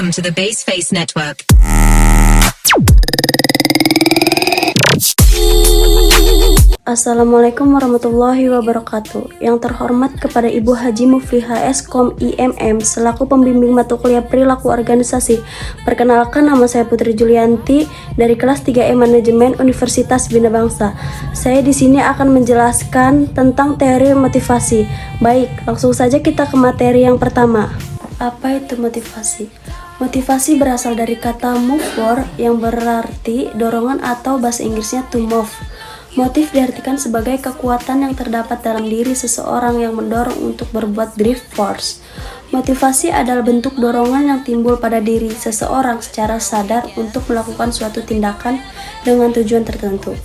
Welcome to the Baseface Network. Assalamualaikum warahmatullahi wabarakatuh. Yang terhormat kepada Ibu Haji Mufliha Eskom IMM selaku pembimbing mata kuliah perilaku organisasi. Perkenalkan, nama saya Putri Julianti dari kelas 3E Manajemen Universitas Bina Bangsa. Saya di sini akan menjelaskan tentang teori motivasi. Baik, langsung saja kita ke materi yang pertama. Apa itu motivasi? Motivasi berasal dari kata move for yang berarti dorongan atau bahasa Inggrisnya to move. Motif diartikan sebagai kekuatan yang terdapat dalam diri seseorang yang mendorong untuk berbuat drive force. Motivasi adalah bentuk dorongan yang timbul pada diri seseorang secara sadar untuk melakukan suatu tindakan dengan tujuan tertentu.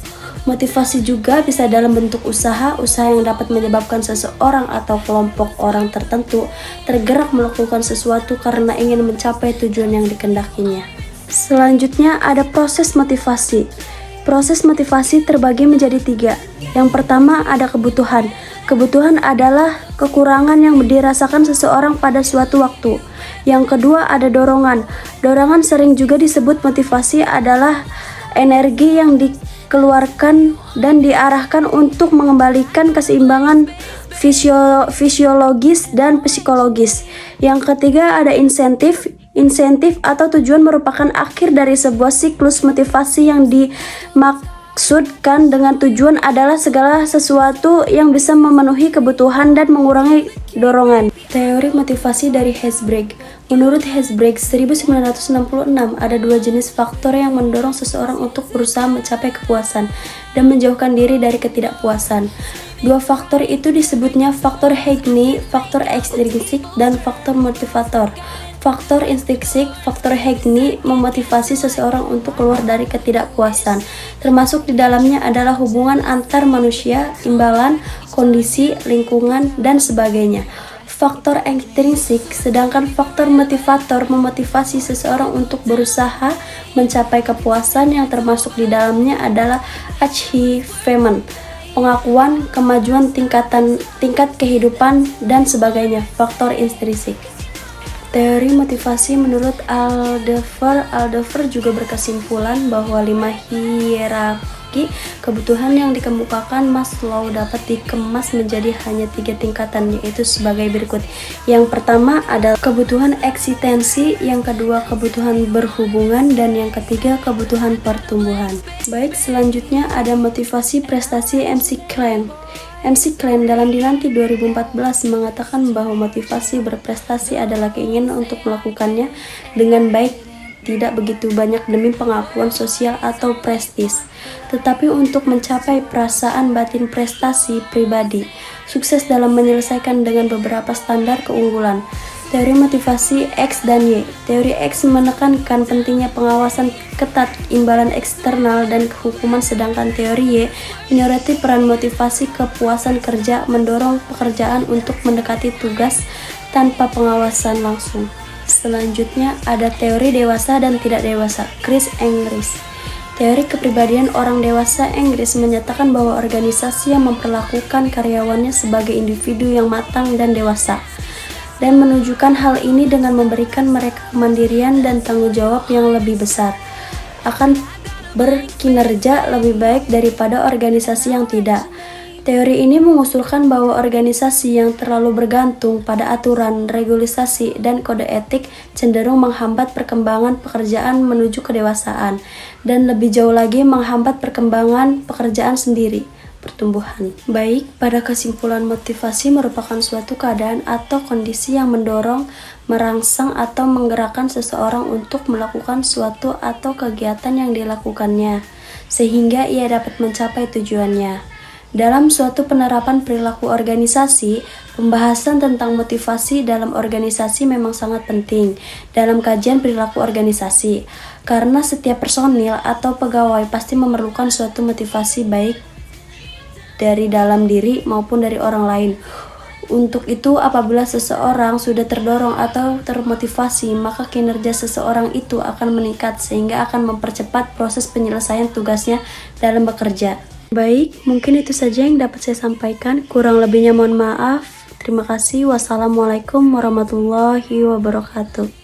Motivasi juga bisa dalam bentuk usaha yang dapat menyebabkan seseorang atau kelompok orang tertentu tergerak melakukan sesuatu karena ingin mencapai tujuan yang dikehendakinya. Selanjutnya ada proses motivasi. Proses motivasi terbagi menjadi 3. Yang pertama ada kebutuhan. Kebutuhan adalah kekurangan yang dirasakan seseorang pada suatu waktu. Yang kedua ada dorongan. Dorongan sering juga disebut motivasi adalah energi yang dikeluarkan dan diarahkan untuk mengembalikan keseimbangan fisiologis dan psikologis. Yang ketiga ada insentif. Insentif atau tujuan merupakan akhir dari sebuah siklus motivasi yang dimaksudkan dengan tujuan adalah segala sesuatu yang bisa memenuhi kebutuhan dan mengurangi dorongan. Teori motivasi dari Herzberg. Menurut Herzberg 1966 ada 2 jenis faktor yang mendorong seseorang untuk berusaha mencapai kepuasan dan menjauhkan diri dari ketidakpuasan. 2 faktor itu disebutnya faktor Hackney, faktor ekstrinsik, dan faktor motivator. Faktor intrinsik, faktor Hackney memotivasi seseorang untuk keluar dari ketidakpuasan. Termasuk di dalamnya adalah hubungan antar manusia, imbalan, kondisi, lingkungan, dan sebagainya. Faktor ekstrinsik, sedangkan faktor motivator memotivasi seseorang untuk berusaha mencapai kepuasan yang termasuk di dalamnya adalah achievement, pengakuan, kemajuan tingkat kehidupan, dan sebagainya. Faktor intrinsik. Teori motivasi menurut Aldefer juga berkesimpulan bahwa 5 hierarki kebutuhan yang dikemukakan Maslow dapat dikemas menjadi hanya 3 tingkatan, yaitu sebagai berikut. Yang pertama adalah kebutuhan eksistensi, yang kedua kebutuhan berhubungan, dan yang ketiga kebutuhan pertumbuhan. Baik, selanjutnya ada motivasi prestasi MC Klein. MC Klein dalam Dinanti 2014 mengatakan bahwa motivasi berprestasi adalah keinginan untuk melakukannya dengan baik, tidak begitu banyak demi pengakuan sosial atau prestis, tetapi untuk mencapai perasaan batin prestasi pribadi, sukses dalam menyelesaikan dengan beberapa standar keunggulan. Teori motivasi X dan Y. Teori X menekankan pentingnya pengawasan ketat, imbalan eksternal, dan kehukuman, sedangkan teori Y menyoroti peran motivasi kepuasan kerja, mendorong pekerjaan untuk mendekati tugas tanpa pengawasan langsung. Selanjutnya ada teori dewasa dan tidak dewasa. Chris Engels. Teori kepribadian orang dewasa Inggris menyatakan bahwa organisasi yang memperlakukan karyawannya sebagai individu yang matang dan dewasa, dan menunjukkan hal ini dengan memberikan mereka kemandirian dan tanggung jawab yang lebih besar, akan berkinerja lebih baik daripada organisasi yang tidak. Teori ini mengusulkan bahwa organisasi yang terlalu bergantung pada aturan, regulasi, dan kode etik cenderung menghambat perkembangan pekerjaan menuju kedewasaan, dan lebih jauh lagi menghambat perkembangan pekerjaan sendiri. Pertumbuhan. Baik, pada kesimpulan motivasi merupakan suatu keadaan atau kondisi yang mendorong, merangsang, atau menggerakkan seseorang untuk melakukan suatu atau kegiatan yang dilakukannya, sehingga ia dapat mencapai tujuannya. Dalam suatu penerapan perilaku organisasi, pembahasan tentang motivasi dalam organisasi memang sangat penting dalam kajian perilaku organisasi, karena setiap personil atau pegawai pasti memerlukan suatu motivasi baik dari dalam diri maupun dari orang lain. Untuk itu, apabila seseorang sudah terdorong atau termotivasi, maka kinerja seseorang itu akan meningkat sehingga akan mempercepat proses penyelesaian tugasnya dalam bekerja. Baik, mungkin itu saja yang dapat saya sampaikan. Kurang lebihnya mohon maaf. Terima kasih. Wassalamualaikum warahmatullahi wabarakatuh.